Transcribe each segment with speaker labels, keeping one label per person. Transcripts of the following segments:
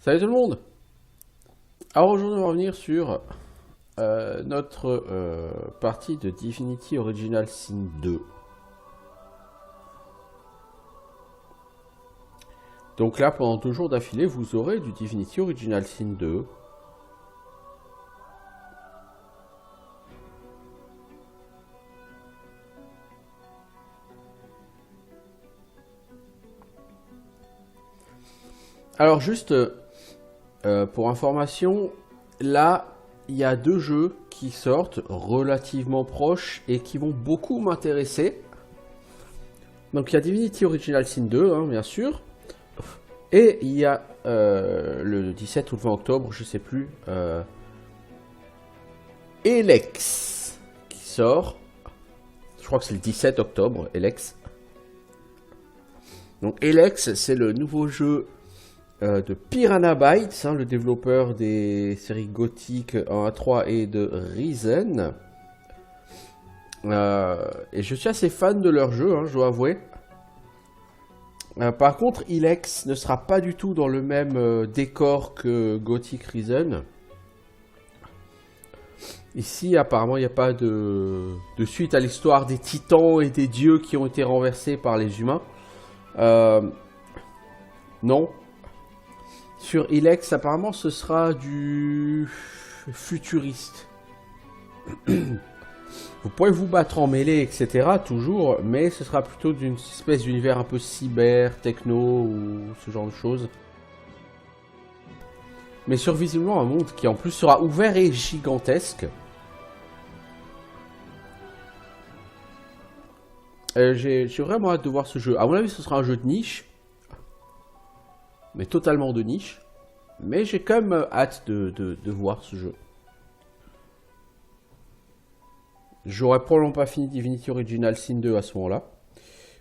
Speaker 1: Salut tout le monde. Alors aujourd'hui on va revenir sur notre partie de Divinity Original Sin 2. Donc là pendant 2 jours d'affilée vous aurez du Divinity Original Sin 2. Alors juste pour information, là il y a 2 jeux qui sortent relativement proches et qui vont beaucoup m'intéresser. Donc il y a Divinity Original Sin 2 hein, bien sûr. Et il y a le 17 ou le 20 octobre, je sais plus, Elex qui sort. Je crois que c'est le 17 octobre, Elex. Donc Elex, c'est le nouveau jeu de Piranha Bytes, hein, le développeur des séries Gothic 1 à 3 et de Risen. Et je suis assez fan de leur jeu, hein, je dois avouer. Par contre, Elex ne sera pas du tout dans le même décor que Gothic Risen. Ici, apparemment, il n'y a pas de suite à l'histoire des titans et des dieux qui ont été renversés par les humains. Non. Sur Elex, apparemment, ce sera du futuriste. Vous pourrez vous battre en mêlée, etc. toujours, mais ce sera plutôt d'une espèce d'univers un peu cyber, techno ou ce genre de choses. Mais sur visiblement un monde qui en plus sera ouvert et gigantesque. J'ai vraiment hâte de voir ce jeu. À mon avis, ce sera un jeu de niche. Mais totalement de niche. Mais j'ai quand même hâte de voir ce jeu. J'aurais probablement pas fini Divinity Original Sin 2 à ce moment-là.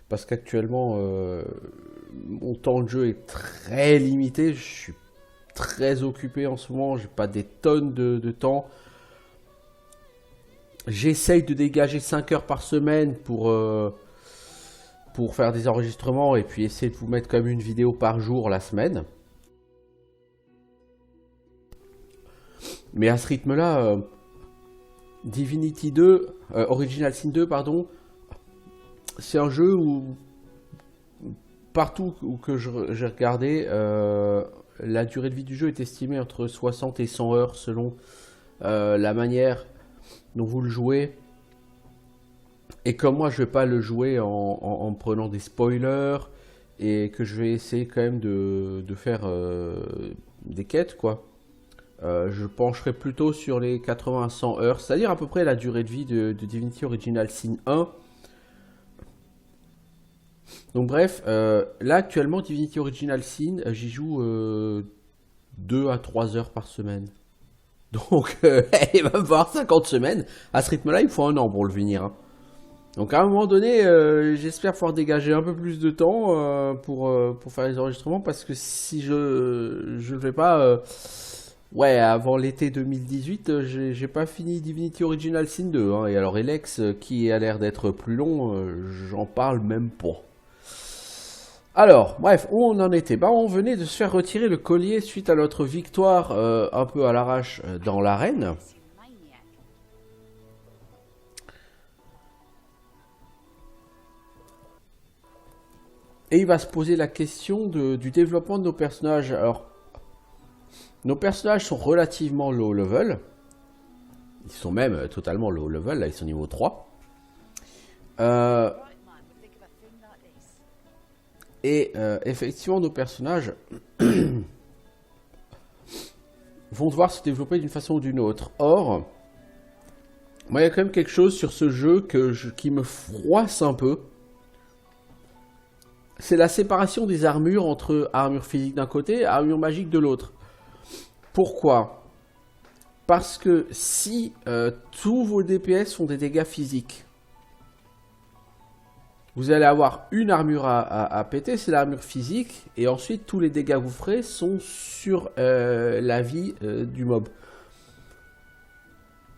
Speaker 1: Parce qu'actuellement, mon temps de jeu est très limité. Je suis très occupé en ce moment. J'ai pas des tonnes de temps. J'essaye de dégager 5 heures par semaine pour faire des enregistrements. Et puis essayer de vous mettre comme une vidéo par jour la semaine. Mais à ce rythme-là... Divinity 2, Original Sin 2, pardon, c'est un jeu où, partout où que j'ai regardé, la durée de vie du jeu est estimée entre 60 et 100 heures selon la manière dont vous le jouez. Et comme moi je vais pas le jouer en prenant des spoilers et que je vais essayer quand même de faire des quêtes quoi. Je pencherai plutôt sur les 80 à 100 heures, c'est-à-dire à peu près la durée de vie de Divinity Original Sin 1. Donc bref, là actuellement Divinity Original Sin, j'y joue 2 à 3 heures par semaine. Donc il va me falloir 50 semaines. À ce rythme-là, il faut 1 an pour le finir. Hein. Donc à un moment donné, j'espère pouvoir dégager un peu plus de temps pour faire les enregistrements, parce que si je ne le fais pas... ouais, avant l'été 2018, j'ai pas fini Divinity Original Sin 2. Hein, et alors Elex, qui a l'air d'être plus long, j'en parle même pas. Alors, bref, où on en était? Bah, on venait de se faire retirer le collier suite à notre victoire un peu à l'arrache dans l'arène. Et il va se poser la question du développement de nos personnages. Alors, nos personnages sont relativement low level. Ils sont même totalement low level, là ils sont niveau 3. Et effectivement nos personnages vont devoir se développer d'une façon ou d'une autre. Or, moi il y a quand même quelque chose sur ce jeu qui me froisse un peu. C'est la séparation des armures entre armure physique d'un côté et armure magique de l'autre. Pourquoi ? Parce que si tous vos DPS font des dégâts physiques, vous allez avoir une armure à péter, c'est l'armure physique, et ensuite tous les dégâts que vous ferez sont sur la vie du mob.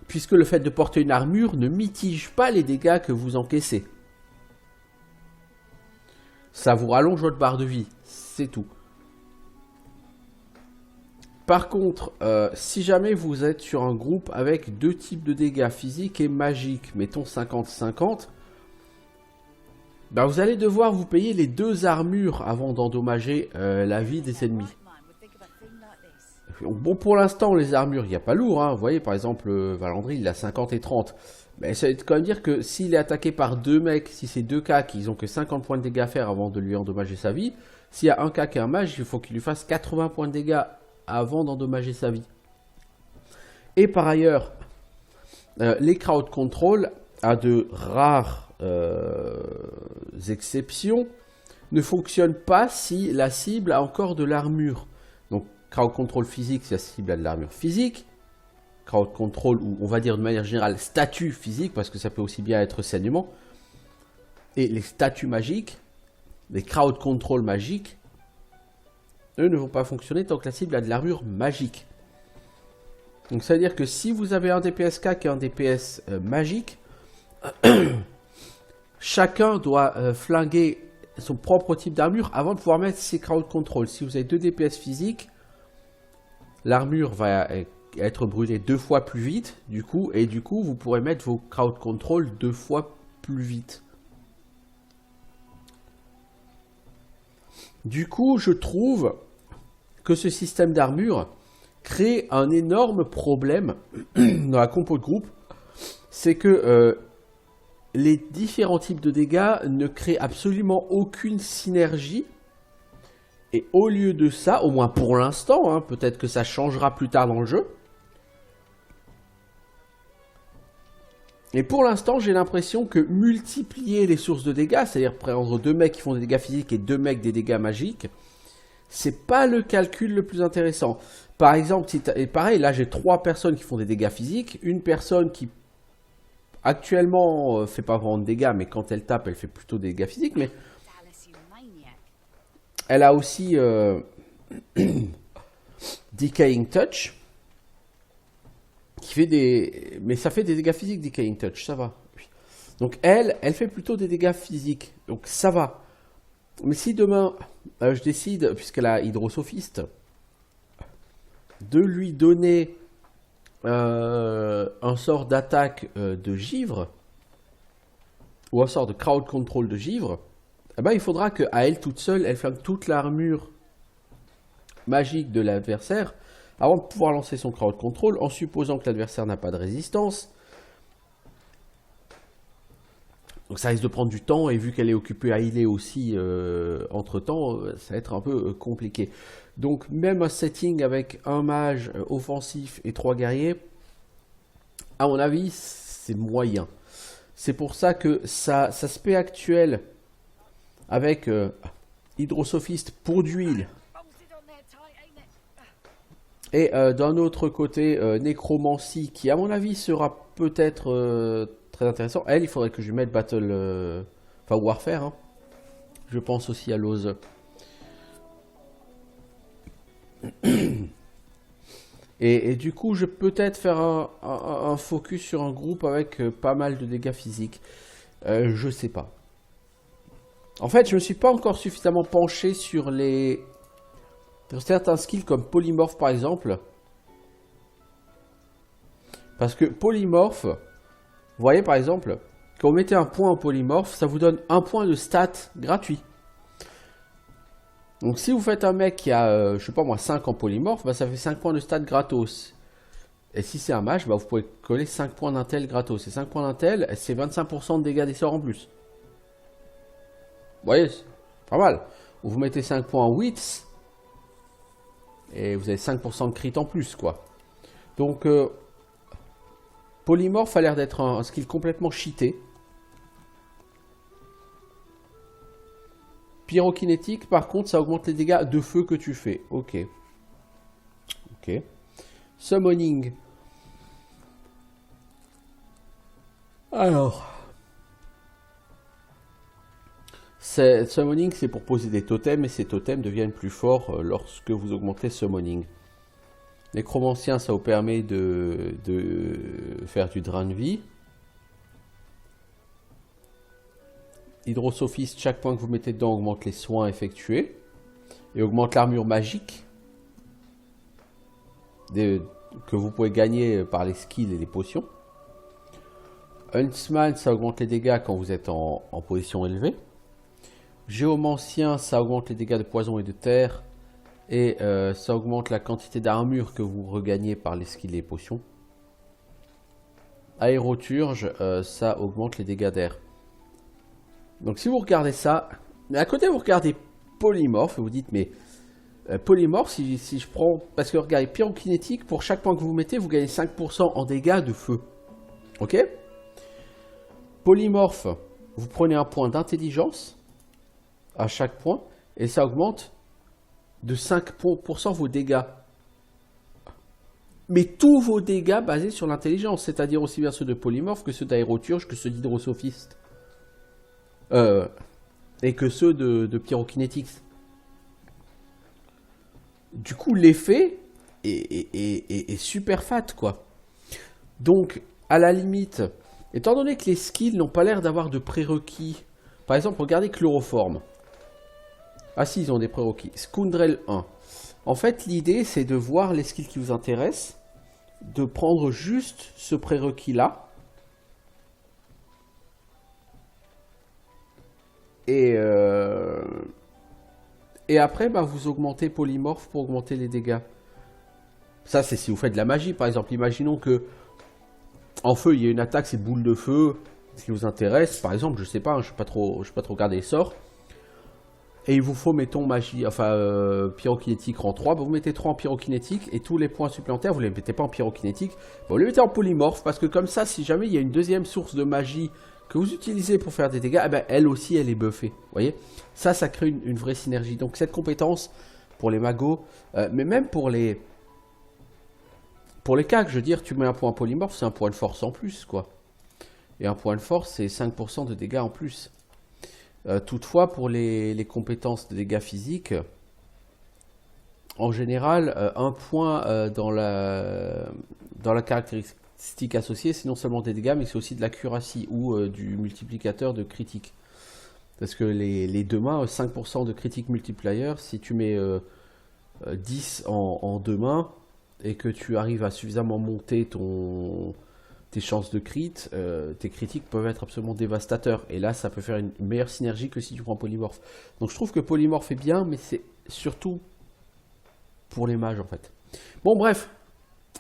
Speaker 1: Puisque le fait de porter une armure ne mitige pas les dégâts que vous encaissez. Ça vous rallonge votre barre de vie, c'est tout. Par contre, si jamais vous êtes sur un groupe avec deux types de dégâts physiques et magiques, mettons 50-50, bah vous allez devoir vous payer les deux armures avant d'endommager la vie des ennemis. Bon, pour l'instant, les armures, il n'y a pas lourd. Hein. Vous voyez, par exemple, Valandry, il a 50 et 30. Mais ça veut quand même dire que s'il est attaqué par deux mecs, si c'est deux cas qui ont que 50 points de dégâts à faire avant de lui endommager sa vie, s'il y a un cas qui est un mage, il faut qu'il lui fasse 80 points de dégâts avant d'endommager sa vie. Et par ailleurs, les crowd control, à de rares exceptions, ne fonctionnent pas si la cible a encore de l'armure. Donc, crowd control physique, si la cible a de l'armure physique. Crowd control, ou on va dire de manière générale statut physique, parce que ça peut aussi bien être saignement. Et les statuts magiques, les crowd control magiques, eux ne vont pas fonctionner tant que la cible a de l'armure magique. Donc ça veut dire que si vous avez un DPS CAC et un DPS magique, chacun doit flinguer son propre type d'armure avant de pouvoir mettre ses crowd control. Si vous avez deux DPS physiques, l'armure va être brûlée 2 fois plus vite, du coup, et du coup, vous pourrez mettre vos crowd control 2 fois plus vite. Du coup, je trouve que ce système d'armure crée un énorme problème dans la compo de groupe. C'est que les différents types de dégâts ne créent absolument aucune synergie. Et au lieu de ça, au moins pour l'instant, hein, peut-être que ça changera plus tard dans le jeu. Et pour l'instant, j'ai l'impression que multiplier les sources de dégâts, c'est-à-dire prendre deux mecs qui font des dégâts physiques et deux mecs des dégâts magiques, c'est pas le calcul le plus intéressant. Par exemple, et pareil, là j'ai 3 personnes qui font des dégâts physiques, une personne qui actuellement fait pas vraiment de dégâts, mais quand elle tape, elle fait plutôt des dégâts physiques, mais elle a aussi Decaying Touch, qui fait des... Mais ça fait des dégâts physiques, Decaying Touch, ça va. Donc elle fait plutôt des dégâts physiques, donc ça va. Mais si demain, je décide, puisqu'elle a Hydrosophiste, de lui donner un sort d'attaque de givre, ou un sort de crowd control de givre, eh ben, il faudra qu'à elle toute seule, elle flingue toute l'armure magique de l'adversaire avant de pouvoir lancer son crowd control, en supposant que l'adversaire n'a pas de résistance. Donc ça risque de prendre du temps, et vu qu'elle est occupée à healer aussi entre temps, ça va être un peu compliqué. Donc même un setting avec un mage offensif et 3 guerriers, à mon avis, c'est moyen. C'est pour ça que sa spé actuelle avec Hydrosophiste pour d'huile, et d'un autre côté, Nécromancie, qui à mon avis sera peut-être très intéressant. Elle, il faudrait que je lui mette Battle... Enfin, Warfare. Hein. Je pense aussi à l'ose. Et du coup, je peux peut-être faire un focus sur un groupe avec pas mal de dégâts physiques. Je sais pas. En fait, je me suis pas encore suffisamment penché sur certains skills comme Polymorph par exemple. Parce que Polymorph, vous voyez par exemple, quand vous mettez un point en Polymorph, ça vous donne un point de stat gratuit. Donc si vous faites un mec qui a, je sais pas moi, 5 en Polymorph, bah, ça fait 5 points de stat gratos. Et si c'est un mage, bah, vous pouvez coller 5 points d'intel gratos. Et 5 points d'intel, c'est 25% de dégâts des sorts en plus. Vous voyez, c'est pas mal. Ou vous mettez 5 points en Wits, et vous avez 5% de crit en plus, quoi. Donc, Polymorph a l'air d'être un skill complètement cheaté. Pyrokinétique, par contre, ça augmente les dégâts de feu que tu fais. Ok. Ok. Summoning. Alors. Summoning, c'est pour poser des totems, et ces totems deviennent plus forts lorsque vous augmentez Summoning. Nécromancien, ça vous permet de faire du drain de vie. Hydrosophiste, chaque point que vous mettez dedans augmente les soins effectués et augmente l'armure magique. des- que vous pouvez gagner par les skills et les potions. Huntsman, ça augmente les dégâts quand vous êtes en position élevée. Géomancien, ça augmente les dégâts de poison et de terre. Et ça augmente la quantité d'armure que vous regagnez par les skills et les potions. Aéroturge, ça augmente les dégâts d'air. Donc si vous regardez ça, mais à côté vous regardez polymorphe, vous dites mais polymorphe, si je prends, parce que regardez, pyrokinétique, pour chaque point que vous mettez, vous gagnez 5% en dégâts de feu. Ok? Polymorphe, vous prenez un point d'intelligence à chaque point, et ça augmente de 5% vos dégâts. Mais tous vos dégâts basés sur l'intelligence, c'est-à-dire aussi bien ceux de polymorphe que ceux d'aéroturge, que ceux d'hydrosophiste. Et que ceux de pyrokinétique. Du coup, l'effet est super fat, quoi. Donc, à la limite, étant donné que les skills n'ont pas l'air d'avoir de prérequis, par exemple, regardez Chloroforme. Ah si, ils ont des prérequis. Scoundrel 1. En fait, l'idée, c'est de voir les skills qui vous intéressent, de prendre juste ce prérequis-là, et après, bah, vous augmentez polymorphe pour augmenter les dégâts. Ça, c'est si vous faites de la magie, par exemple. Imaginons que en feu, il y a une attaque, c'est boule de feu, ce qui vous intéresse. Par exemple, je sais pas, hein, je ne sais pas trop regarder les sorts. Et il vous faut, mettons, magie, enfin, pyrokinétique rang 3. Bah, vous mettez 3 en pyrokinétique et tous les points supplémentaires, vous ne les mettez pas en pyrokinétique. Bah, vous les mettez en polymorphe parce que comme ça, si jamais il y a une deuxième source de magie que vous utilisez pour faire des dégâts, eh ben, elle aussi, elle est buffée. Vous voyez? Ça crée une vraie synergie. Donc, cette compétence pour les magos, mais même pour les cas, je veux dire, tu mets un point polymorphe, c'est un point de force en plus, quoi. Et un point de force, c'est 5% de dégâts en plus. Toutefois, pour les compétences de dégâts physiques, en général, un point dans la caractéristique associée, c'est non seulement des dégâts, mais c'est aussi de l'accuracy ou du multiplicateur de critique. Parce que les deux mains, 5% de critique multiplier, si tu mets 10 en deux mains, et que tu arrives à suffisamment monter tes chances de crit, tes critiques peuvent être absolument dévastateurs. Et là, ça peut faire une meilleure synergie que si tu prends polymorphe. Donc je trouve que polymorphe est bien, mais c'est surtout pour les mages en fait. Bon bref,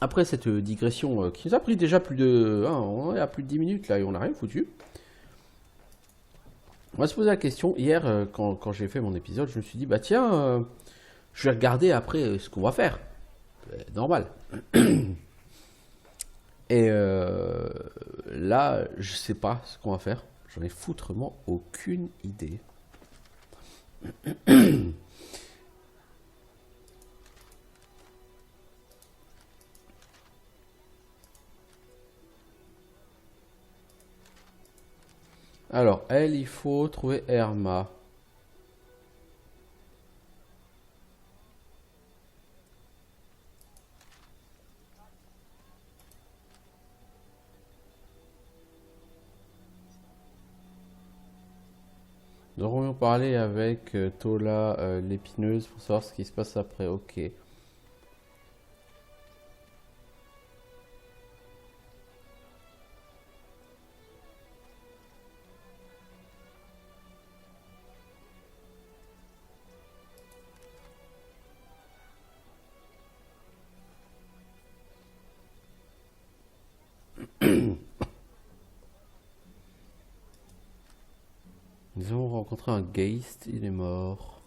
Speaker 1: après cette digression qui nous a pris déjà plus de... on est à plus de 10 minutes là et on n'a rien foutu. On va se poser la question. Hier, quand j'ai fait mon épisode, je me suis dit, bah tiens, je vais regarder après ce qu'on va faire. Normal. Et là, je sais pas ce qu'on va faire. J'en ai foutrement aucune idée. Alors, elle, il faut trouver Herma. Nous aurions parlé avec Tola l'épineuse pour savoir ce qui se passe après. Ok. Nous avons rencontré un Geist, il est mort.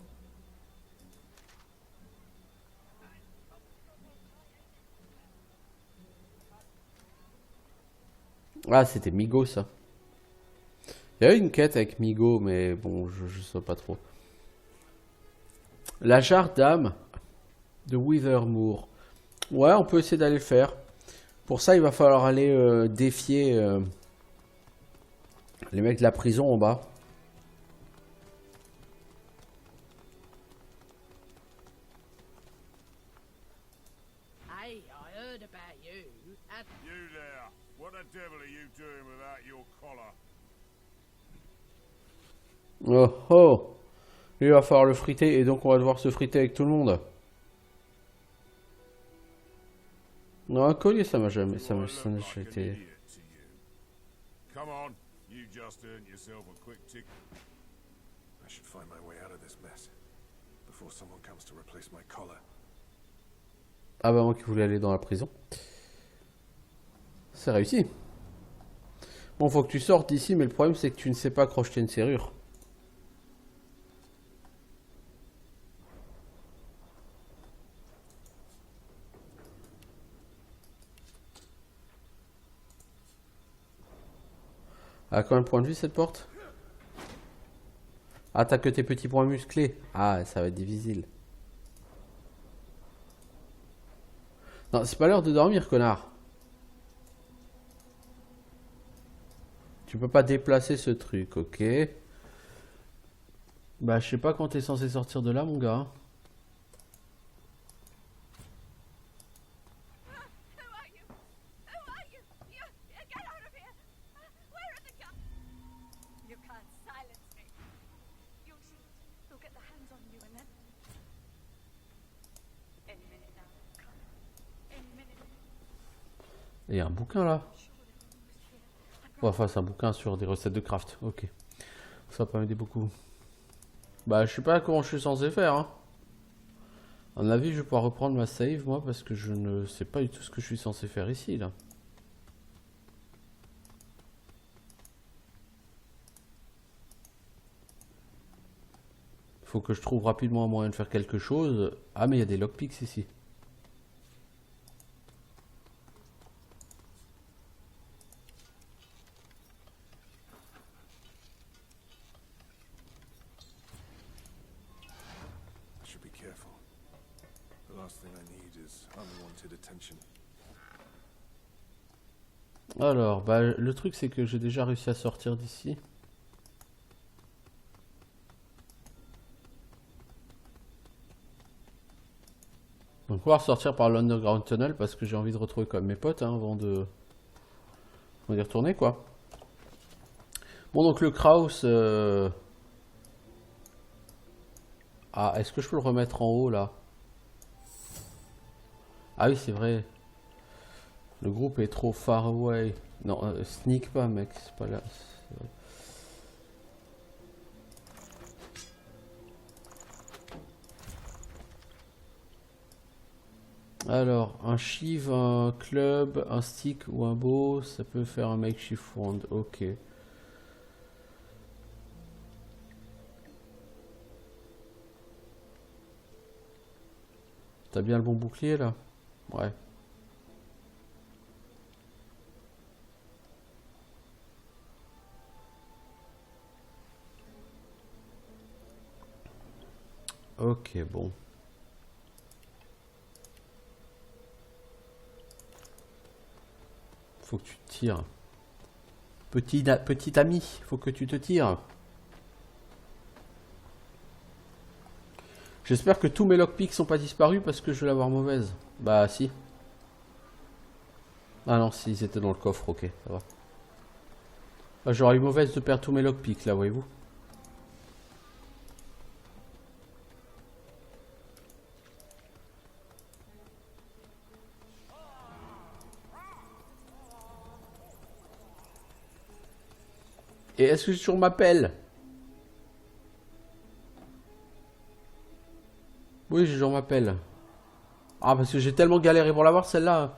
Speaker 1: Ah, c'était Migo ça. Il y a eu une quête avec Migo, mais bon, je sais pas trop. La jarre d'âme de Withermoor. Ouais, on peut essayer d'aller le faire. Pour ça, il va falloir aller défier les mecs de la prison en bas.
Speaker 2: Hey, I heard about you.
Speaker 3: You there! What the devil are you doing without your collar?
Speaker 1: Oh oh! Il va falloir le friter et donc on va devoir se friter avec tout le monde. Non, un collier, ça m'a jamais, ça
Speaker 3: Do I
Speaker 1: m'a
Speaker 3: look
Speaker 1: ça n'a
Speaker 3: like
Speaker 1: jamais
Speaker 3: an
Speaker 1: été.
Speaker 3: idiot to you? Come on, you just earned yourself a quick tick.
Speaker 4: I should find my way out of this mess before someone comes to replace my collar.
Speaker 1: Ah bah moi qui voulais aller dans la prison. C'est réussi. Bon, faut que tu sortes d'ici, mais le problème c'est que tu ne sais pas crocheter une serrure. Elle a combien de points de vue cette porte? Ah, t'as que tes petits points musclés. Ah, ça va être difficile. Non, c'est pas l'heure de dormir, connard. Tu peux pas déplacer ce truc, ok. Bah, je sais pas quand t'es censé sortir de là, mon gars.
Speaker 2: Who are you? Who are you? You get out of here! Where are the guns? You can't silence me. You'll see. They'll get their hands on you and then. Any minute now. Come. Any minute.
Speaker 1: Il y a un bouquin là. Ouais, enfin, c'est un bouquin sur des recettes de craft. Ok. Ça va pas m'aider beaucoup. Bah, je sais pas comment je suis censé faire. Hein. À mon avis, je vais pouvoir reprendre ma save, moi, parce que je ne sais pas du tout ce que je suis censé faire ici, là. Faut que je trouve rapidement un moyen de faire quelque chose. Ah, mais il y a des lockpicks ici.
Speaker 4: I should be careful. The last thing I need is unwanted attention.
Speaker 1: Alors, bah, le truc, c'est que j'ai déjà réussi à sortir d'ici. Donc, pouvoir sortir par l'Underground Tunnel parce que j'ai envie de retrouver quand même mes potes hein, avant de y retourner, quoi. Bon, donc le Kraus. Ah, est-ce que je peux le remettre en haut là? Ah oui, c'est vrai. Le groupe est trop far away. Non, sneak pas, mec, c'est pas là. Alors, un chive, un club, un stick ou un bow, ça peut faire un makeshift wand. Ok. T'as bien le bon bouclier là? Ouais. Ok, bon. Faut que tu te tires. Petit ami, faut que tu te tires. J'espère que tous mes lockpicks sont pas disparus parce que je vais l'avoir mauvaise. Bah si. Ah non, si, ils étaient dans le coffre, ok, ça va. Bah, j'aurais eu mauvaise de perdre tous mes lockpicks là, voyez-vous. Et est-ce que j'ai toujours ma pelle? Oui, j'ai toujours ma pelle. Ah, parce que j'ai tellement galéré pour l'avoir celle-là.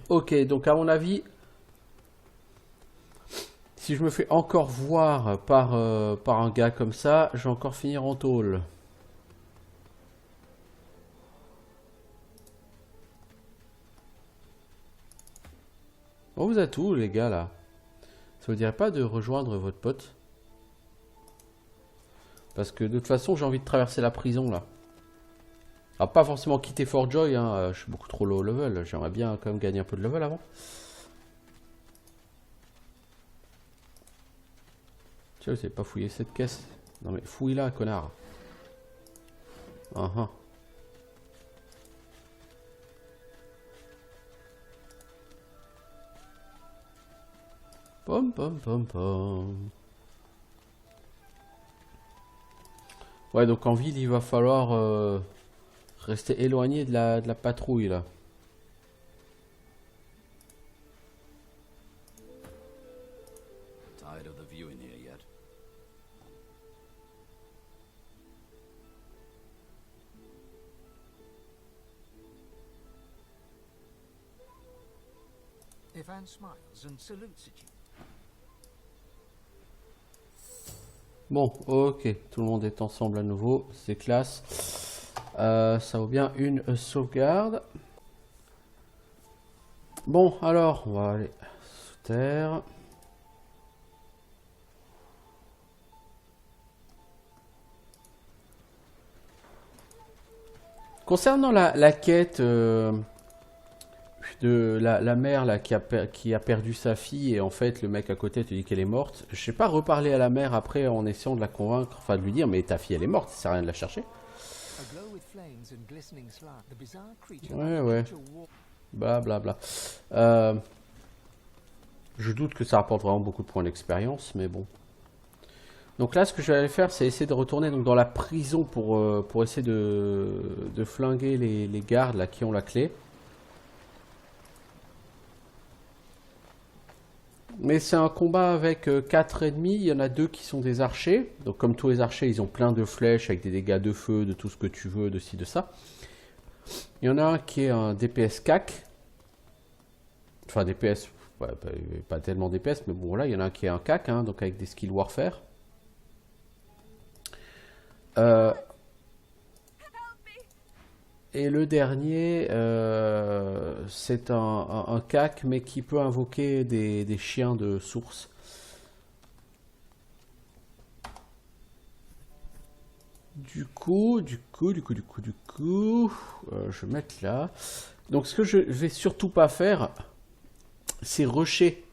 Speaker 1: Ok, donc à mon avis, si je me fais encore voir par un gars comme ça, je vais encore finir en tôle. Bon, vous êtes où les gars là? Ça vous dirait pas de rejoindre votre pote? Parce que de toute façon, j'ai envie de traverser la prison là. Alors, pas forcément quitter Fort Joy, hein, je suis beaucoup trop low level. J'aimerais bien quand même gagner un peu de level avant. Tiens, vous avez pas fouillé cette caisse? Non mais fouille là, connard. Uh-huh. Pom pom pom pom. Ouais, donc en ville, il va falloir rester éloigné de la patrouille là.
Speaker 5: Ivan smiles and salutes at you.
Speaker 1: Bon, ok, tout le monde est ensemble à nouveau, c'est classe. Ça vaut bien une sauvegarde. Bon, alors, on va aller sous terre. Concernant la quête de la mère là, qui a perdu sa fille et en fait le mec à côté te dit qu'elle est morte, je sais pas reparler à la mère après en essayant de la convaincre, enfin de lui dire mais ta fille elle est morte, ça sert à rien de la chercher. Ouais, ouais. Bla bla bla. Je doute que ça rapporte vraiment beaucoup de points d'expérience, mais bon. Donc là, ce que je vais aller faire, c'est essayer de retourner donc, dans la prison pour essayer de flinguer les gardes là, qui ont la clé. Mais c'est un combat avec 4 ennemis, il y en a 2 qui sont des archers. Donc comme tous les archers, ils ont plein de flèches avec des dégâts de feu, de tout ce que tu veux, de ci, de ça. Il y en a un qui est un DPS CAC. Enfin DPS, ouais, pas tellement DPS, mais bon voilà, il y en a un qui est un CAC, hein, donc avec des skills warfare. Et le dernier, c'est un CAC, mais qui peut invoquer des chiens de source. Du coup, je vais mettre là. Donc ce que je vais surtout pas faire, c'est rusher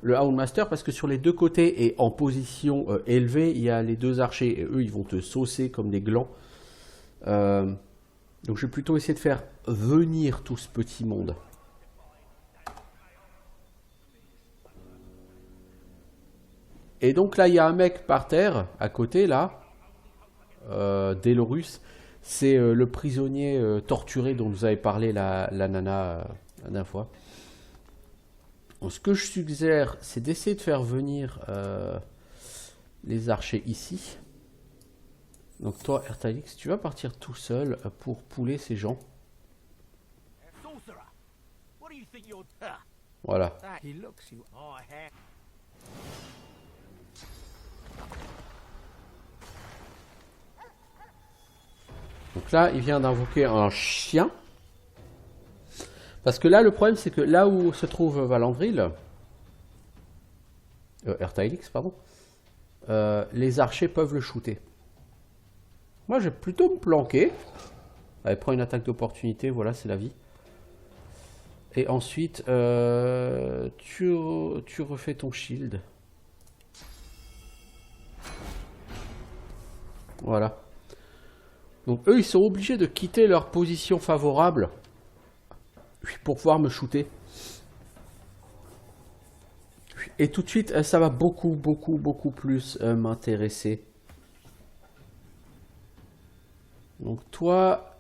Speaker 1: le Houndmaster, parce que sur les deux côtés et en position élevée, il y a les 2 archers, et eux ils vont te saucer comme des glands. Donc je vais plutôt essayer de faire venir tout ce petit monde. Et donc là il y a un mec par terre, à côté là, Delorus, c'est le prisonnier torturé dont vous avez parlé la nana la dernière fois. Donc, ce que je suggère, c'est d'essayer de faire venir les archers ici. Donc toi, Ertalix, tu vas partir tout seul pour pouler ces gens. Voilà. Donc là, il vient d'invoquer un chien. Parce que là, le problème, c'est que là où se trouve Valandril, Ertalix, pardon, les archers peuvent le shooter. Moi, je vais plutôt me planquer. Allez, prends une attaque d'opportunité, voilà, c'est la vie. Et ensuite, tu refais ton shield. Voilà. Donc eux, ils sont obligés de quitter leur position favorable pour pouvoir me shooter. Et tout de suite, ça va beaucoup plus m'intéresser. Donc toi,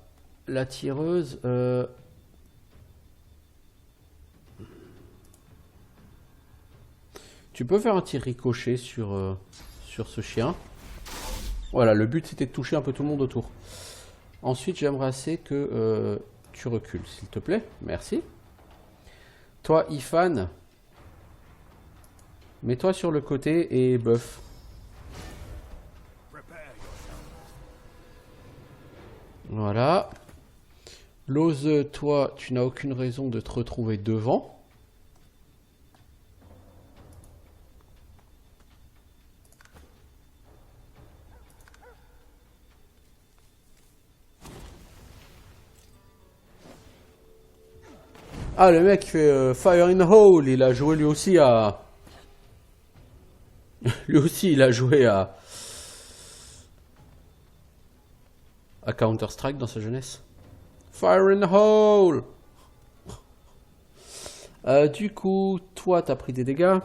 Speaker 1: la tireuse... tu peux faire un tir ricochet sur ce chien. Voilà, le but c'était de toucher un peu tout le monde autour. Ensuite, j'aimerais assez que tu recules, s'il te plaît. Merci. Toi, Ifan, mets-toi sur le côté et buff. Voilà. Lose, toi, tu n'as aucune raison de te retrouver devant. Ah, le mec fait Fire in the Hole, il a joué lui aussi à... lui aussi, il a joué à Counter-Strike dans sa jeunesse. Fire in the Hole. Du coup, toi, t'as pris des dégâts.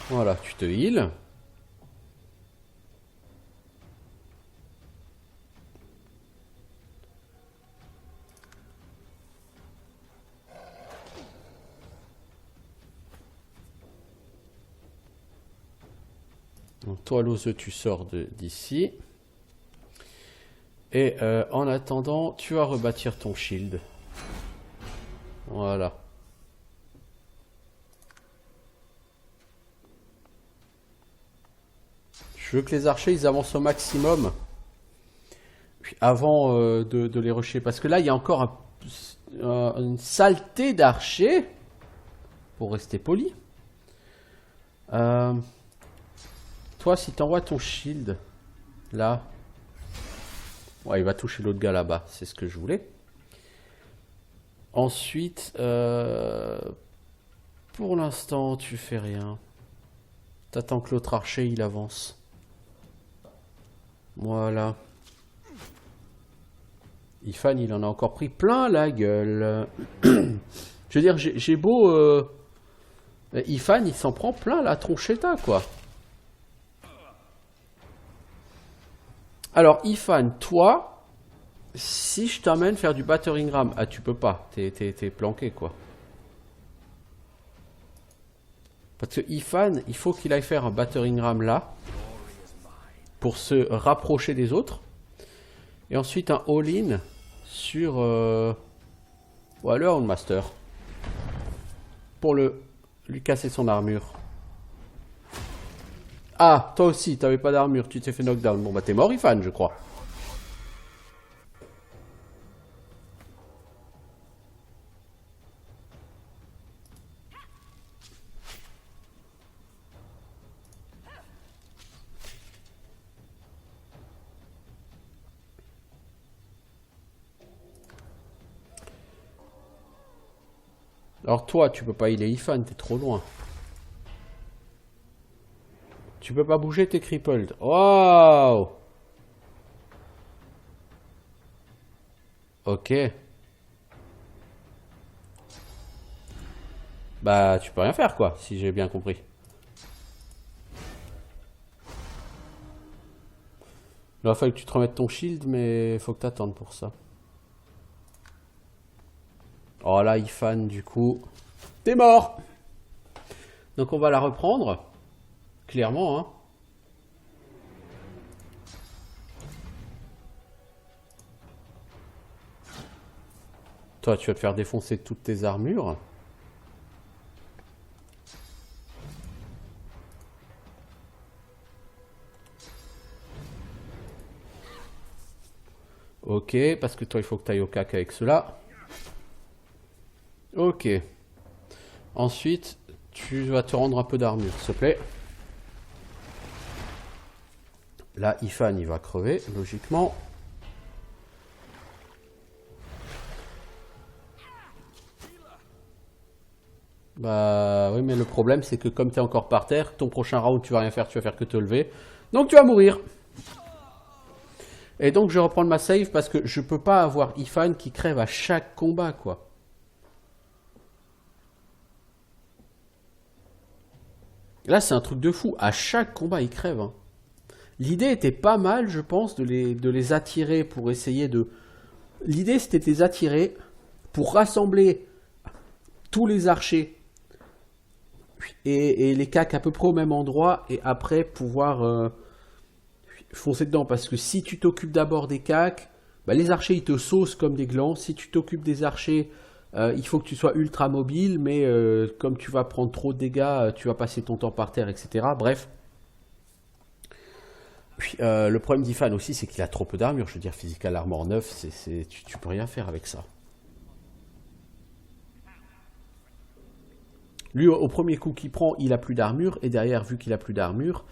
Speaker 1: Voilà, tu te heal. Donc toi, Lose, tu sors d'ici. Et en attendant, tu vas rebâtir ton shield. Voilà. Je veux que les archers ils avancent au maximum. Puis avant de les rusher. Parce que là, il y a encore une saleté d'archers. Pour rester poli. Toi, si t'envoies ton shield, là. Ouais, il va toucher l'autre gars là-bas. C'est ce que je voulais. Ensuite, pour l'instant, tu fais rien. T'attends que l'autre archer, il avance. Voilà. Ifan, il en a encore pris plein la gueule. Je veux dire, j'ai beau... Ifan, il s'en prend plein la tronchetta, quoi. Alors, Ifan, toi, si je t'emmène faire du battering ram... Ah, tu peux pas. T'es planqué, quoi. Parce que Ifan, il faut qu'il aille faire un battering ram là. Pour se rapprocher des autres. Et ensuite, un all-in sur... Ouais, le Houndmaster. Pour lui casser son armure. Ah, toi aussi, t'avais pas d'armure, tu t'es fait knockdown. Bon, bah t'es mort, Ifan, je crois. Alors toi, tu peux pas healer Ifan, t'es trop loin. Tu peux pas bouger, t'es crippled. Waouh! Ok. Bah, tu peux rien faire, quoi, si j'ai bien compris. Il va falloir que tu te remettes ton shield, mais faut que t'attendes pour ça. Oh là, Ifan, du coup... T'es mort! Donc on va la reprendre. Clairement, hein. Toi, tu vas te faire défoncer toutes tes armures. Ok, parce que toi, il faut que tu ailles au cac avec cela. Ok. Ensuite, tu vas te rendre un peu d'armure, s'il te plaît. Là, Ifan, il va crever, logiquement. Bah oui, mais le problème, c'est que comme tu es encore par terre, ton prochain round, tu vas rien faire, tu vas faire que te lever. Donc tu vas mourir. Et donc je vais reprendre ma save parce que je peux pas avoir Ifan qui crève à chaque combat, quoi. Là, c'est un truc de fou. À chaque combat, il crève, hein. L'idée était pas mal, je pense, de les attirer pour essayer de... L'idée, c'était de les attirer pour rassembler tous les archers et les cacs à peu près au même endroit et après pouvoir foncer dedans. Parce que si tu t'occupes d'abord des cacs, bah, les archers, ils te saucent comme des glands. Si tu t'occupes des archers, il faut que tu sois ultra mobile, mais comme tu vas prendre trop de dégâts, tu vas passer ton temps par terre, etc. Bref. Puis, le problème d'Ifan aussi, c'est qu'il a trop peu d'armure. Je veux dire, Physical Armor 9, tu peux rien faire avec ça. Lui, au premier coup qu'il prend, il a plus d'armure. Et derrière, vu qu'il a plus d'armure,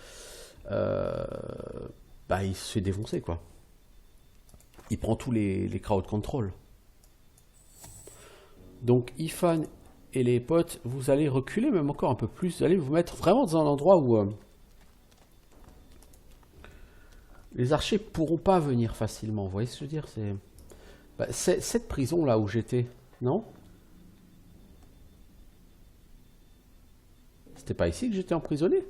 Speaker 1: bah, il se fait défoncer, quoi. Il prend tous les crowd control. Donc, Ifan et les potes, vous allez reculer même encore un peu plus. Vous allez vous mettre vraiment dans un endroit où... les archers pourront pas venir facilement, vous voyez ce que je veux dire, c'est... Bah, cette prison là où j'étais, non? C'était pas ici que j'étais emprisonné?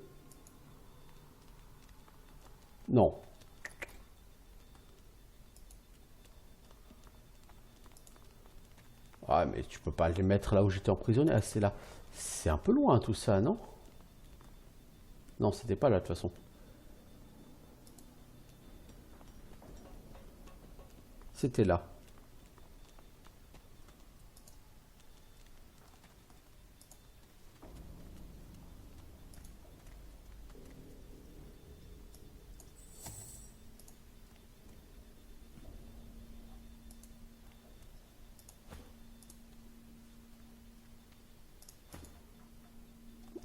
Speaker 1: Non. Ah mais tu peux pas les mettre là où j'étais emprisonné, ah, c'est là. C'est un peu loin tout ça, non? Non, c'était pas là de toute façon. C'était là.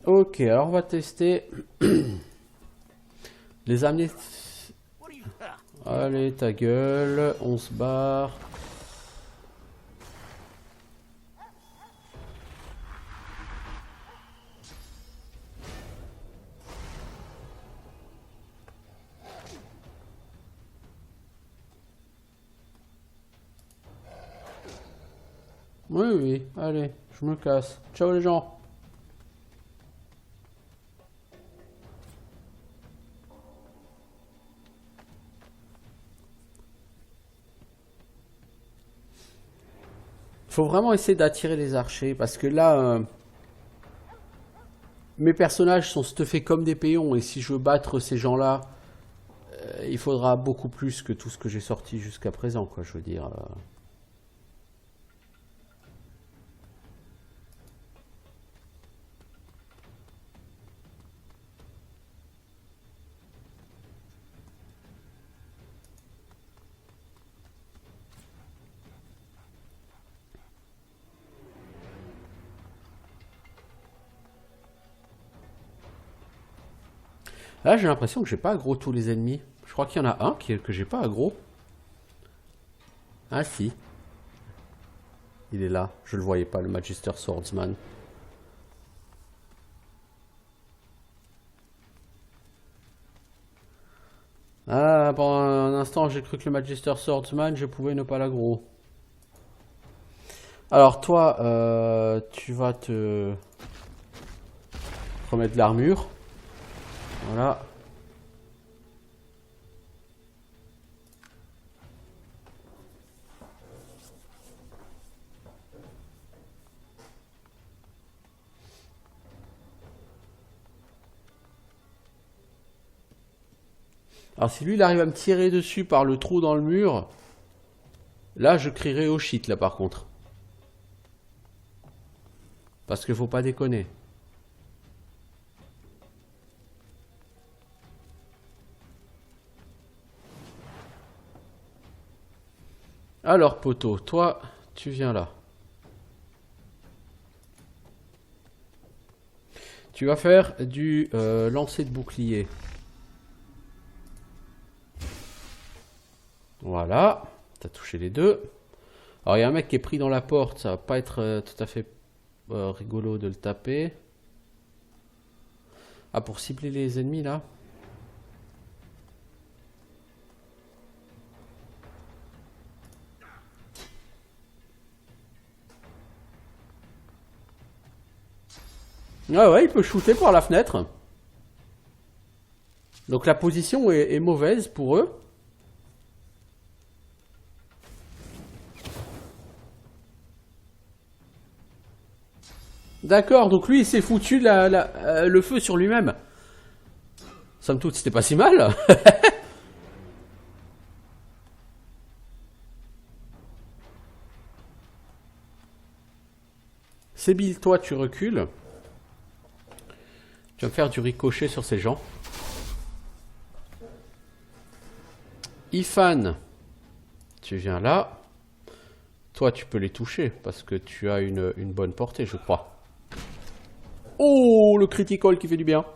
Speaker 1: Ok, alors on va tester les amener.
Speaker 5: What are you?
Speaker 1: Allez, ta gueule, on se barre. Oui, oui, allez, je me casse. Ciao les gens. Faut vraiment essayer d'attirer les archers parce que là, mes personnages sont stuffés comme des péons et si je veux battre ces gens-là, il faudra beaucoup plus que tout ce que j'ai sorti jusqu'à présent, quoi, je veux dire. Là, j'ai l'impression que j'ai pas aggro tous les ennemis. Je crois qu'il y en a un que j'ai pas aggro. Ah si. Il est là. Je le voyais pas, le Magister Swordsman. Ah, pendant un instant, j'ai cru que le Magister Swordsman, je pouvais ne pas l'aggro. Alors toi, tu vas te remettre de l'armure. Voilà. Alors si lui il arrive à me tirer dessus par le trou dans le mur, là je crierai au shit là par contre. Parce qu'il faut pas déconner. Alors poteau, toi tu viens là. Tu vas faire du lancer de bouclier. Voilà, t'as touché les deux. Alors il y a un mec qui est pris dans la porte, ça va pas être tout à fait rigolo de le taper. Ah, pour cibler les ennemis là. Ah ouais, il peut shooter par la fenêtre. Donc la position est mauvaise pour eux. D'accord, donc lui il s'est foutu le feu sur lui-même. Somme toute, c'était pas si mal. Sébil, toi tu recules. Tu vas me faire du ricochet sur ces gens. Ifan, tu viens là. Toi tu peux les toucher parce que tu as une bonne portée, je crois. Oh, le critical qui fait du bien.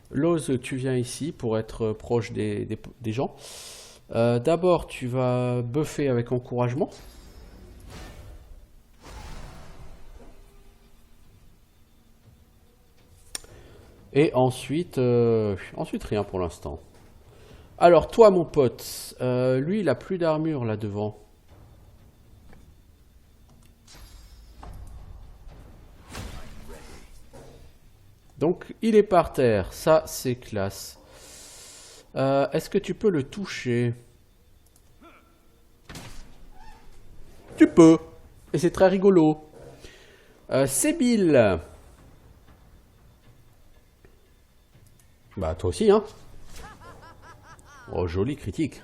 Speaker 1: Loz, tu viens ici pour être proche des gens. D'abord, tu vas buffer avec encouragement. Et ensuite, ensuite rien pour l'instant. Alors toi, mon pote, lui, il a plus d'armure là devant. Donc, il est par terre. Ça, c'est classe. Est-ce que tu peux le toucher? Tu peux. Et c'est très rigolo. Sébil. Bah, toi aussi, hein. Oh, joli critique.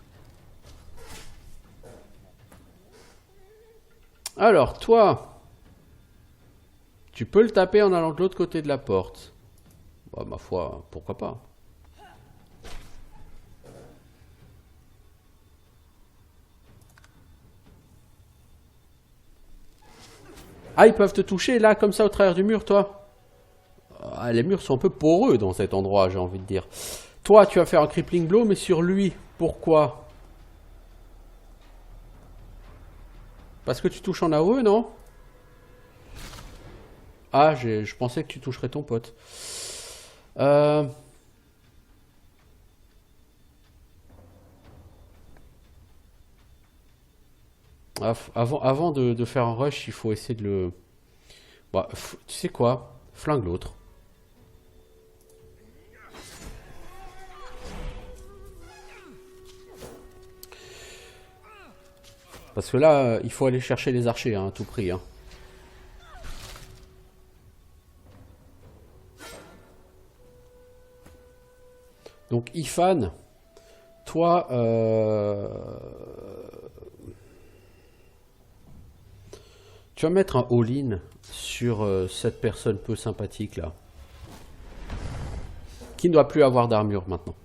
Speaker 1: Alors, toi, tu peux le taper en allant de l'autre côté de la porte. Bah, ma foi, pourquoi pas. Ah, ils peuvent te toucher là, comme ça, au travers du mur, toi. Ah, les murs sont un peu poreux dans cet endroit, j'ai envie de dire. Toi, tu vas faire un crippling blow, mais sur lui. Pourquoi? Parce que tu touches en AOE, non? Ah, je pensais que tu toucherais ton pote. Euh... Avant de faire un rush, il faut essayer de le... Bah, tu sais quoi? Flingue l'autre. Parce que là, il faut aller chercher les archers hein, à tout prix. Hein. Donc Ifan, toi, tu vas mettre un all-in sur cette personne peu sympathique là. Qui ne doit plus avoir d'armure maintenant.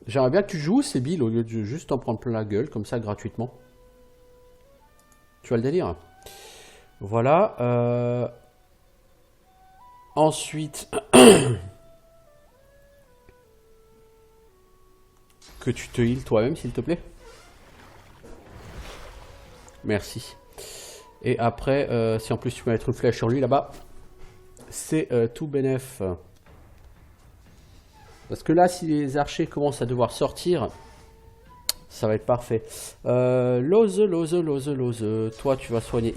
Speaker 1: J'aimerais bien que tu joues Sébil au lieu de juste en prendre plein la gueule comme ça gratuitement. Tu vois le délire? Voilà. Ensuite, que tu te heal toi-même s'il te plaît. Merci. Et après, si en plus tu peux mettre une flèche sur lui là-bas, c'est tout bénef. Parce que là, si les archers commencent à devoir sortir, ça va être parfait. Lose. Toi, tu vas soigner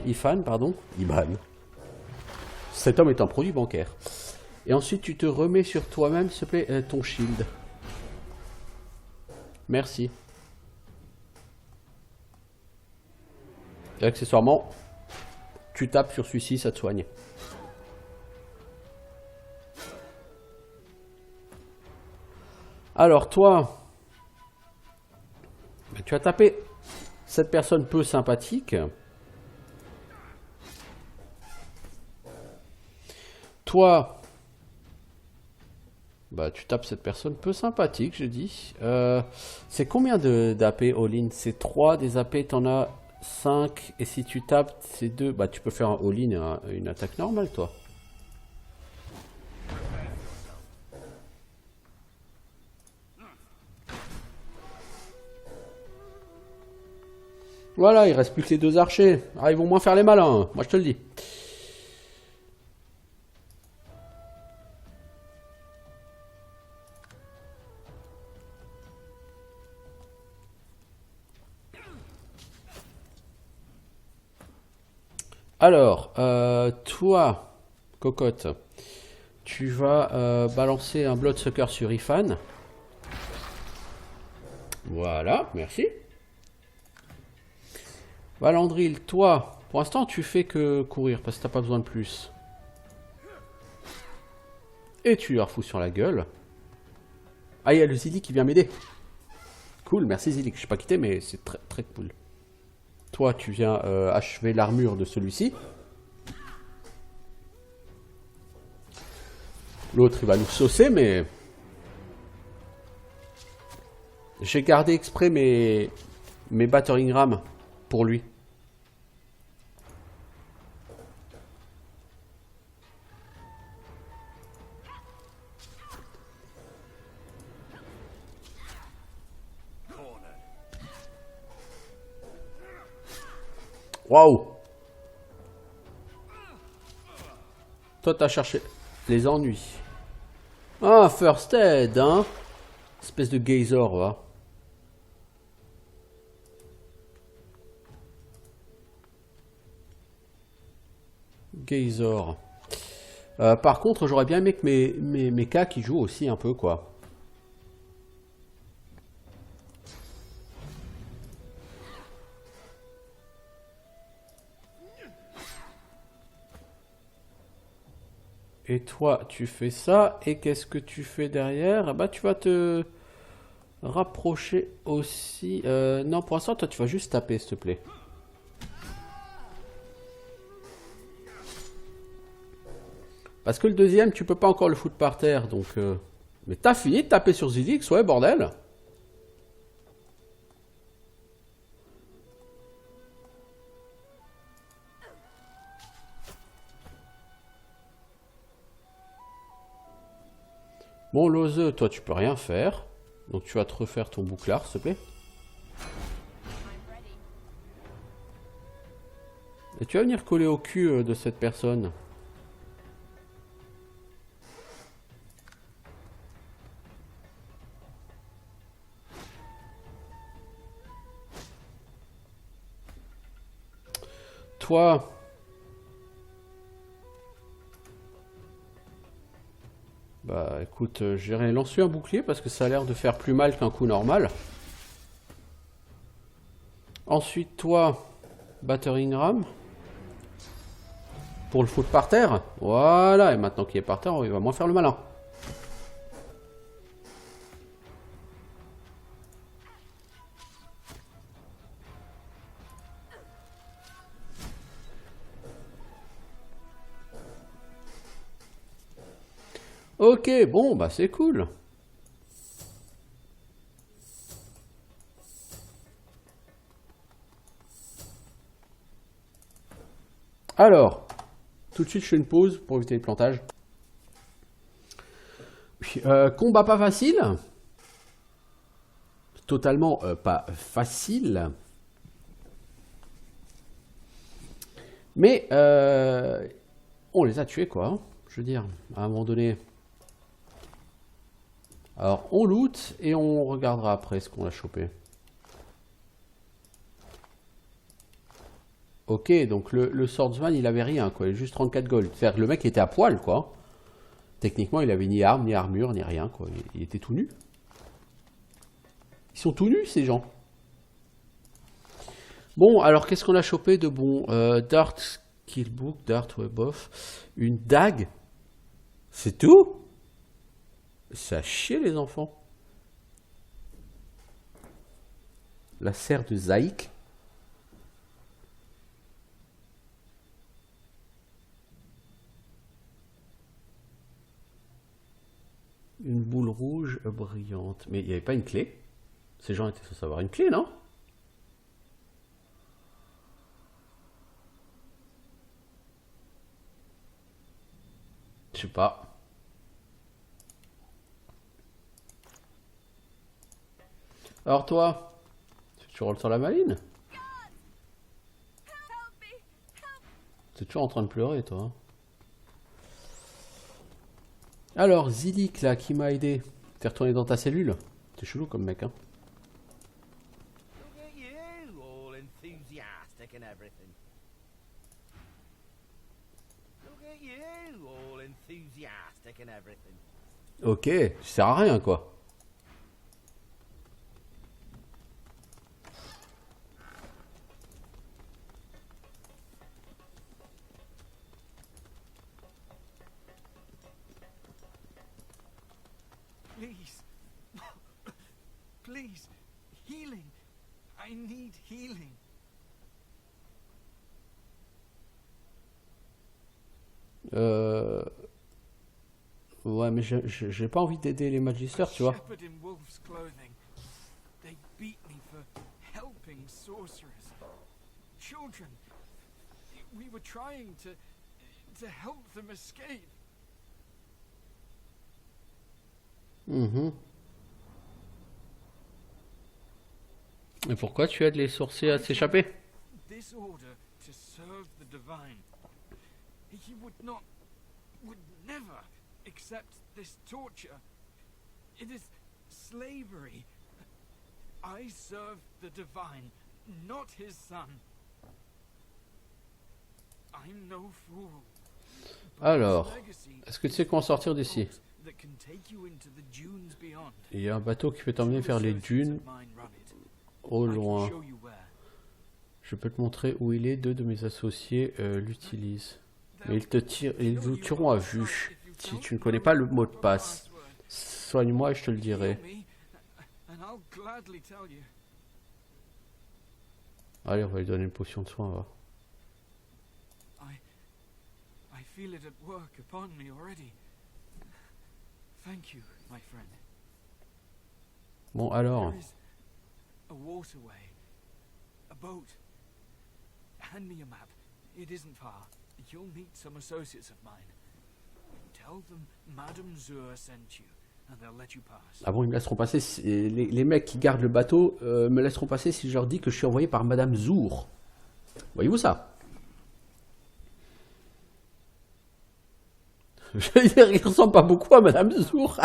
Speaker 1: Ifan, pardon. Iban. Cet homme est un produit bancaire. Et ensuite, tu te remets sur toi-même, s'il te plaît, ton shield. Merci. Et accessoirement, tu tapes sur celui-ci, ça te soigne. Alors toi, tu as tapé cette personne peu sympathique. Toi, bah tu tapes cette personne peu sympathique, je dis. C'est combien d'AP all-in? C'est 3 des AP, t'en as 5. Et si tu tapes, c'est 2. Bah tu peux faire un all-in, une attaque normale, toi. Voilà, il reste plus que les 2 archers. Ah, ils vont moins faire les malins, moi je te le dis. Alors, toi, cocotte, tu vas balancer un Bloodsucker sur Ifan. Voilà, merci. Valandril, toi, pour l'instant, tu fais que courir parce que t'as pas besoin de plus. Et tu leur fous sur la gueule. Ah, il y a le Zili qui vient m'aider. Cool, merci Zili. Je sais pas quitté, mais c'est très très cool. Toi, tu viens achever l'armure de celui-ci. L'autre, il va nous saucer, mais... J'ai gardé exprès mes battering rams pour lui. Waouh! Toi, t'as cherché les ennuis. Ah, first aid, hein? Espèce de geyser, va. Geyser. Par contre, j'aurais bien aimé que mes cas qui jouent aussi un peu, quoi. Et toi, tu fais ça. Et qu'est-ce que tu fais derrière? Bah, tu vas te rapprocher aussi. Non, pour l'instant, toi, tu vas juste taper, s'il te plaît. Parce que le deuxième, tu peux pas encore le foutre par terre, donc... Mais t'as fini de taper sur Zilix, ouais, bordel. Bon, Lose, toi, tu peux rien faire. Donc tu vas te refaire ton bouclard, s'il te plaît. Et tu vas venir coller au cul de cette personne. Toi... Bah écoute, j'irai lancer un bouclier parce que ça a l'air de faire plus mal qu'un coup normal. Ensuite, toi, battering ram. Pour le foutre par terre. Voilà, et maintenant qu'il est par terre, il va moins faire le malin. Ok, bon, bah c'est cool. Alors, tout de suite je fais une pause pour éviter les plantages. Combat pas facile. Totalement pas facile. Mais on les a tués quoi. Hein, je veux dire, à un moment donné. Alors on loot et on regardera après ce qu'on a chopé. Ok, donc le swordsman il avait rien quoi, il avait juste 34 gold. C'est-à-dire que le mec était à poil quoi. Techniquement il avait ni arme, ni armure, ni rien quoi. Il était tout nu. Ils sont tout nus ces gens. Bon, alors qu'est-ce qu'on a chopé de bon? Dart Killbook, Dart Web of, une dague. C'est tout? Ça a chier les enfants. La serre de Zaïk. Une boule rouge brillante. Mais il n'y avait pas une clé? Ces gens étaient censés avoir une clé, non? Je sais pas. Alors toi, tu roules sur la maline?
Speaker 2: Help me! Help!
Speaker 1: T'es toujours en train de pleurer, toi. Hein. Alors, Zilik, là, qui m'a aidé. T'es retourné dans ta cellule? T'es chelou comme mec, hein.
Speaker 5: Look at you, all enthusiastic and everything. Look at you, all enthusiastic and everything.
Speaker 1: Ok, tu sers à rien, quoi.
Speaker 6: Please. Please. Healing. I need healing.
Speaker 1: Ouais, mais j'ai pas envie d'aider les magisters, tu vois.
Speaker 6: Shepherd in wolf's clothing. They beat me for helping sorcerers. Children. We were trying to help them escape.
Speaker 1: Mhm. Et pourquoi tu aides les sorciers à s'échapper?
Speaker 6: This order to serve the divine. He would never accept this torture. It is slavery. I serve the divine, not his son. I'm no fool. But
Speaker 1: Alors,
Speaker 6: his legacy
Speaker 1: est-ce que tu sais comment sortir d'ici?
Speaker 6: that can take you into the dunes beyond.
Speaker 1: Il y a un bateau qui peut t'emmener vers les dunes au loin. Je peux te montrer où il est. Deux de mes associés l'utilisent. Mais ils vous tueront à vue. Si tu ne connais pas le mot de passe, soigne-moi et je te le dirai.
Speaker 6: And I'll gladly tell you.
Speaker 1: Allez, on va lui donner une potion de soin, va.
Speaker 6: I feel it at work upon me already. Thank you, my friend.
Speaker 1: Bon, alors.
Speaker 6: There is a waterway, a boat. Hand me a map. It isn't far. You'll meet some associates of mine. Tell them Madame Zur sent you, and they'll let you pass.
Speaker 1: Ah bon, ils me laisseront passer. Les mecs qui gardent le bateau me laisseront passer si je leur dis que je suis envoyé par Madame Zur. Voyez-vous ça? Je veux dire, il ressemble pas beaucoup à Madame Zur.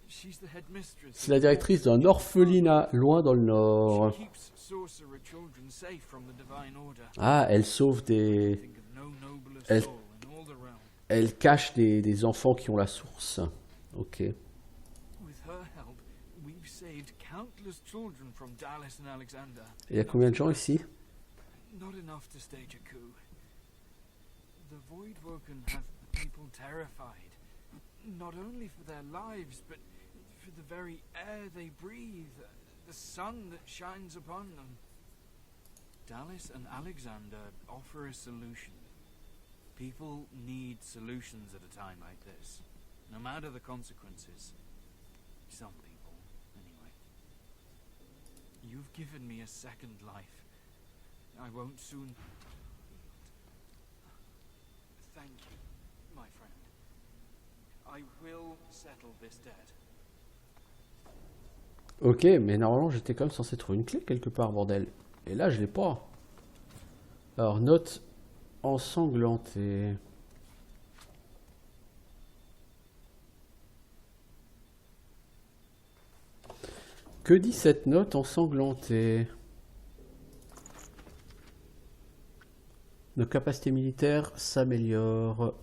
Speaker 6: She's the headmistress.
Speaker 1: C'est la directrice d'un orphelinat loin dans le nord.
Speaker 6: She keeps sorcerer children safe from the divine order.
Speaker 1: Ah, elle sauve des...
Speaker 6: Think of no nobler
Speaker 1: Elle-
Speaker 6: soul in all the realm.
Speaker 1: Elle cache des enfants qui ont la source. Ok.
Speaker 6: With her help, we've saved countless children from Dallas and Alexander.
Speaker 1: Il y a combien de gens ici?
Speaker 6: Not enough to stage a coup. The Voidwoken have the people terrified, not only for their lives, but for the very air they breathe, the sun that shines upon them. Dallas and Alexander offer a solution. People need solutions at a time like this, no matter the consequences. Some people, anyway. You've given me a second life. I won't soon... Thank you, my friend. I will settle this debt.
Speaker 1: Ok, mais normalement j'étais quand même censé trouver une clé quelque part, bordel. Et là je l'ai pas. Alors, note ensanglantée. Que dit cette note ensanglantée? Nos capacités militaires s'améliorent.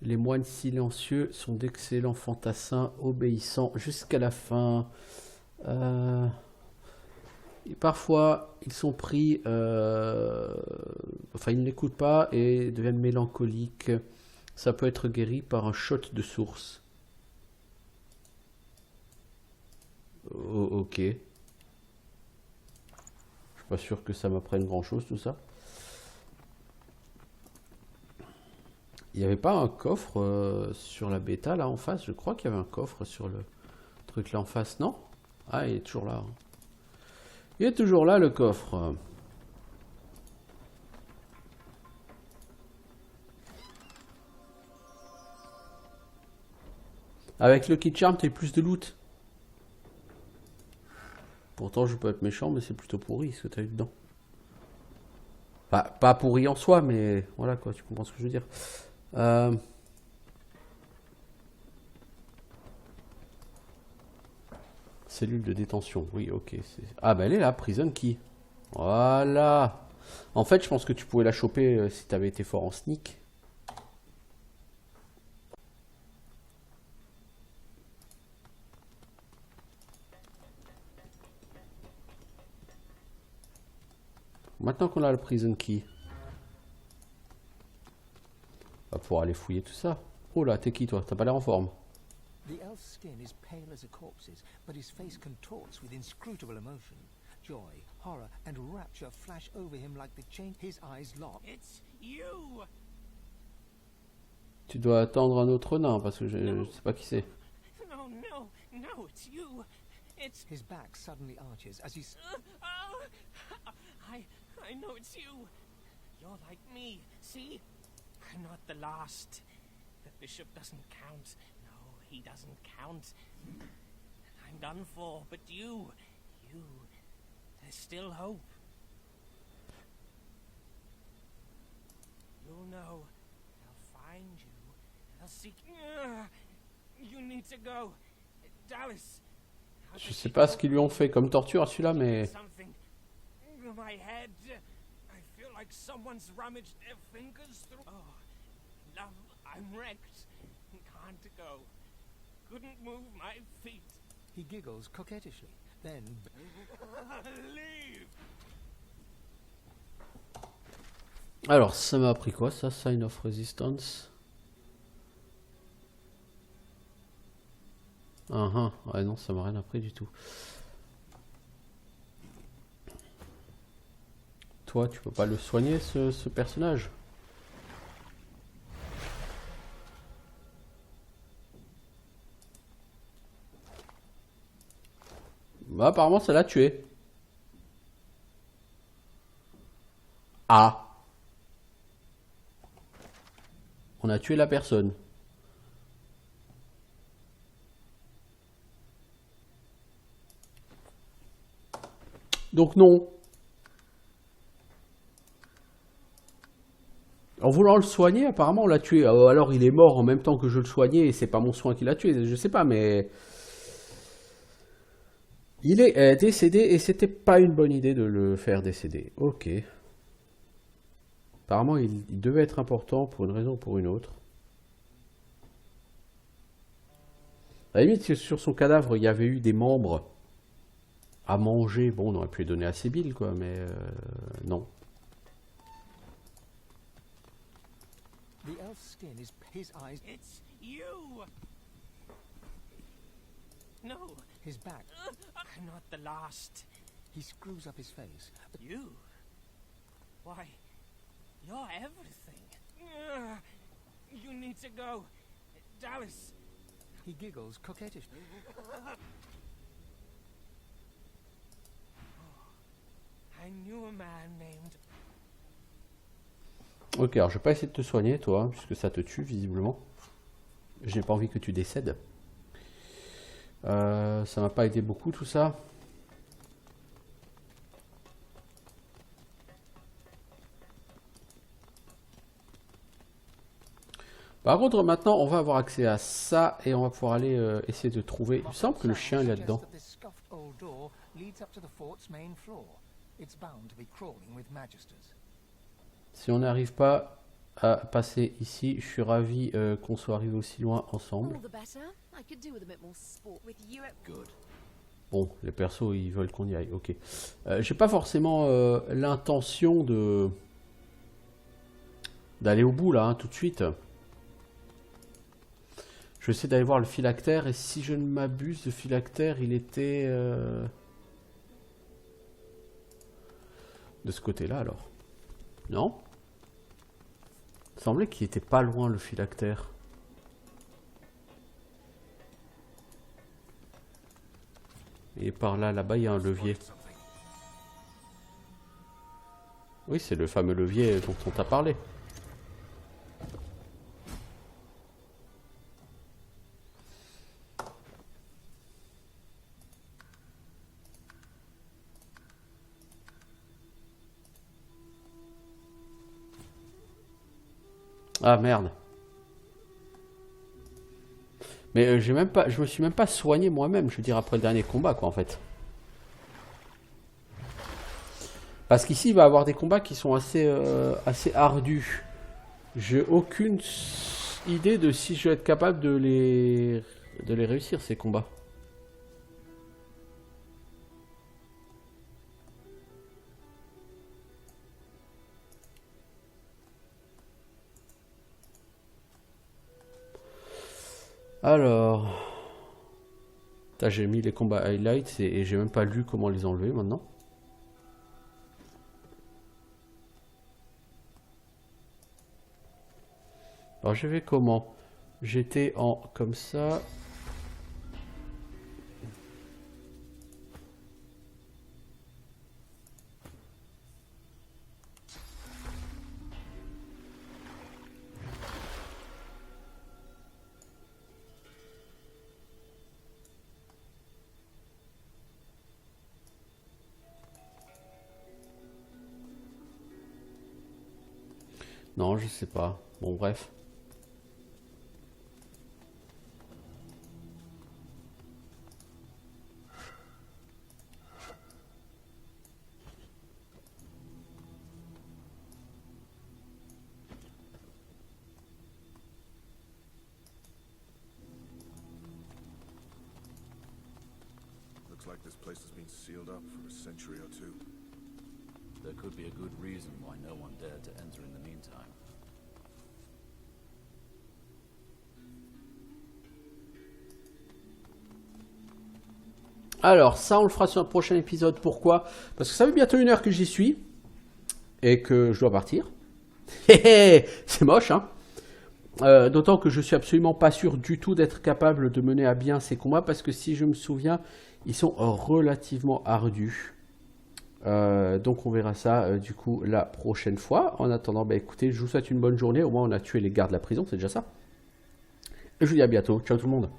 Speaker 1: Les moines silencieux sont d'excellents fantassins, obéissants jusqu'à la fin. Et parfois, ils sont pris... Enfin, ils n'écoutent pas et deviennent mélancoliques. Ça peut être guéri par un shot de source. Oh, ok. Je suis pas sûr que ça m'apprenne grand-chose, tout ça. Il n'y avait pas un coffre sur la bêta là en face? Je crois qu'il y avait un coffre sur le truc là en face, non? Ah, il est toujours là. Il est toujours là le coffre. Avec le kit charm, t'as plus de loot. Pourtant, je peux être méchant, mais c'est plutôt pourri ce que t'as eu dedans. Pas pourri en soi, mais voilà quoi, tu comprends ce que je veux dire. Cellule de détention, oui, ok. Ah bah elle est là, prison key. Voilà. En fait, je pense que tu pouvais la choper si t'avais été fort en sneak. Maintenant qu'on a le prison key, on va pouvoir aller fouiller tout ça. Oh là, t'es qui toi? T'as pas l'air en forme.
Speaker 7: The elf's skin is pale as a corpse's, but his face contorts with inscrutable emotion. Joy, horror, and rapture flash over him like the chain. His eyes lock.
Speaker 5: It's you!
Speaker 1: Tu dois attendre un autre nain parce que je sais pas qui c'est.
Speaker 5: No, no, no, it's you. It's...
Speaker 7: His back suddenly arches as he...
Speaker 5: Oh, I know it's you. You're like me, see? I'm not the last. The bishop doesn't count. No, he doesn't count. I'm done for, but you, there's still hope. You'll know. They'll find you. They'll seek... You need to go. Dallas. how
Speaker 1: Je
Speaker 5: does
Speaker 1: sais
Speaker 5: she
Speaker 1: pas
Speaker 5: go?
Speaker 1: ce qu'ils lui ont fait comme torture à celui-là, mais
Speaker 5: Something in my head. I feel like someone's rummaged their fingers through. Oh, love, I'm wrecked. Can't go. Couldn't move my feet.
Speaker 7: He giggles coquettishly. Then,
Speaker 5: Leave.
Speaker 1: Alors, ça m'a appris quoi ça? Sign of Resistance. Ah ah, ouais non, ça m'a rien appris du tout. Toi, tu peux pas le soigner ce personnage? Bah apparemment ça l'a tué. Ah. On a tué la personne. Donc non. En voulant le soigner, apparemment on l'a tué. Alors il est mort en même temps que je le soignais et c'est pas mon soin qui l'a tué. Je sais pas, mais il est décédé et c'était pas une bonne idée de le faire décéder. Ok. Apparemment il devait être important pour une raison ou pour une autre. À la limite, sur son cadavre, il y avait eu des membres à manger. Bon, on aurait pu les donner à Sibyl, quoi, mais non.
Speaker 7: The elf's skin is his eyes,
Speaker 5: It's you! No,
Speaker 7: his back.
Speaker 5: I'm not the last.
Speaker 7: He screws up his face.
Speaker 5: You? Why, you're everything. You need to go. Dallas.
Speaker 7: He giggles coquettishly.
Speaker 5: I knew a man named...
Speaker 1: Ok, alors je vais pas essayer de te soigner, toi, puisque ça te tue, visiblement. Je n'ai pas envie que tu décèdes. Ça m'a pas aidé beaucoup, tout ça. Par contre, maintenant, on va avoir accès à ça et on va pouvoir aller essayer de trouver. Il me semble que le chien est là-dedans.
Speaker 7: Suggests that this scuffed old door leads up to the fort's main floor. It's bound to be crawling with magisters.
Speaker 1: Si on n'arrive pas à passer ici, je suis ravi qu'on soit arrivé aussi loin ensemble.
Speaker 2: All the better. I could do with a bit more sport with you at
Speaker 4: Good.
Speaker 1: Bon, les persos, ils veulent qu'on y aille, ok. J'ai pas forcément l'intention de d'aller au bout, là, hein, tout de suite. Je vais essayer d'aller voir le phylactère, et si je ne m'abuse, le phylactère, il était... de ce côté-là, alors. Non? Il semblait qu'il était pas loin, le phylactère. Et par là, là-bas, il y a un levier. Oui, c'est le fameux levier dont on t'a parlé. Ah merde. Mais j'ai même pas, je me suis même pas soigné moi-même, je veux dire, après le dernier combat, quoi, en fait. Parce qu'ici, il va y avoir des combats qui sont assez ardus. J'ai aucune idée de si je vais être capable de les réussir, ces combats. Alors... Là, j'ai mis les combats highlights et j'ai même pas lu comment les enlever maintenant. Alors je vais comment? J'étais en comme ça. Non, je sais pas. Bon, bref.
Speaker 4: Looks like this place has been sealed up for a century or two.
Speaker 8: there could be a good reason why no one dared to enter in the meantime.
Speaker 1: Alors, ça, on le fera sur un prochain épisode. Pourquoi? Parce que ça fait bientôt 1 heure que j'y suis. Et que je dois partir. C'est moche, hein. D'autant que je suis absolument pas sûr du tout d'être capable de mener à bien ces combats. Parce que si je me souviens, ils sont relativement ardus. Donc on verra ça du coup la prochaine fois. En attendant, bah, écoutez, je vous souhaite une bonne journée. Au moins on a tué les gardes de la prison, c'est déjà ça. Et je vous dis à bientôt. Ciao tout le monde.